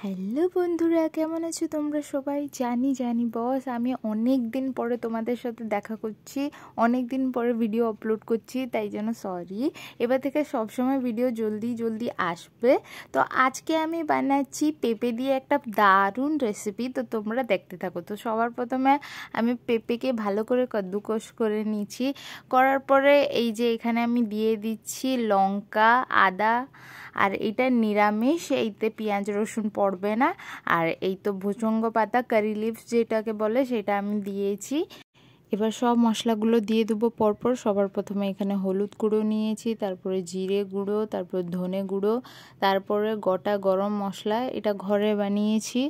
Hello বন্ধুরা, কেমন আছো তোমরা সবাই? জানি বস, আমি অনেক দিন পরে তোমাদের সাথে দেখা করছি, অনেক দিন পরে ভিডিও আপলোড করছি, তাই জন্য সরি। এবার থেকে সবসময় ভিডিও জলদি আসবে। তো আজকে আমি বানাচ্ছি পেঁপে দিয়ে একটা দারুণ রেসিপি, তো তোমরা দেখতে থাকো। তো সবার প্রথমে আমি পেঁপেকে ভালো করে কদ্দুকস করে নিয়েছি। করার পরে এই যে এখানে আমি দিয়ে দিচ্ছি লঙ্কা, আদা, আর এটা নিরামিষ, এইতে পেঁয়াজ রসুন পড়বে না। আর এই তো ভুজঙ্গ পাতা, কারি লিভস যেটাকে বলে, সেটা আমি দিয়েছি। এবার সব মশলাগুলো দিয়ে দেবো পরপর। সবার প্রথমে এখানে হলুদ গুঁড়ো নিয়েছি, তারপরে জিরে গুঁড়ো, তারপর ধনে গুঁড়ো, তারপরে গোটা গরম মশলা, এটা ঘরে বানিয়েছি।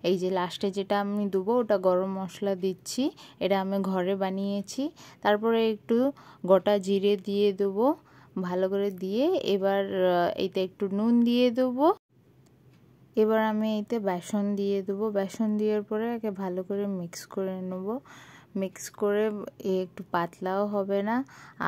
এই যে লাস্টে যেটা আমি দেবো ওটা গরম মশলা দিচ্ছি, এটা আমি ঘরে বানিয়েছি। তারপরে একটু গোটা জিরে দিয়ে দেবো ভালো করে দিয়ে। এবার এইতে একটু নুন দিয়ে দেবো। এবার আমি এইতে বেসন দিয়ে দেবো। বেসন দেওয়ার পরে একে ভালো করে মিক্স করে নেব। মিক্স করে একটু পাতলাও হবে না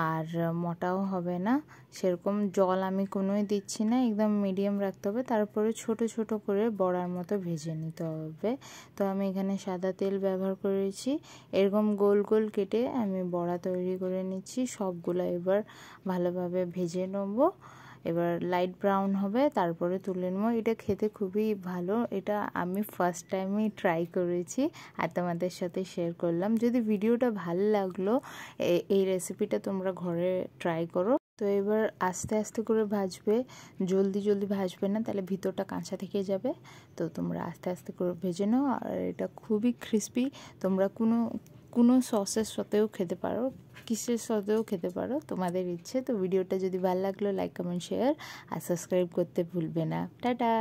আর মোটাও হবে না, সেরকম জল আমি কোনোই দিচ্ছি না, একদম মিডিয়াম রাখতে হবে। তারপরে ছোট ছোট করে বড়ার মতো ভেজে নিতে হবে। তো আমি এখানে সাদা তেল ব্যবহার করেছি, এরকম গোল গোল কেটে আমি বড়া তৈরি করে নিচ্ছি। সবগুলো এবার ভালোভাবে ভেজে নেবো। এবার লাইট ব্রাউন হবে, তারপরে তুলে নেবো। এটা খেতে খুবই ভালো, এটা আমি ফার্স্ট টাইমই ট্রাই করেছি আর তোমাদের সাথে শেয়ার করলাম। যদি ভিডিওটা ভালো লাগলো, এই রেসিপিটা তোমরা ঘরে ট্রাই করো। তো এবার আস্তে আস্তে করে ভাজবে, জলদি ভাজবে না, তাহলে ভিতরটা কাঁচা থেকে যাবে। তো তোমরা আস্তে আস্তে করে ভেজে নাও। আর এটা খুবই ক্রিস্পি, তোমরা কোনো সসের সাথেও খেতে পারো, কিসের সাথেও খেতে পারো, তোমাদের ইচ্ছে। তো ভিডিওটা যদি ভালো লাগলো, লাইক কমেন্ট শেয়ার আর সাবস্ক্রাইব করতে ভুলবে না। টাটা।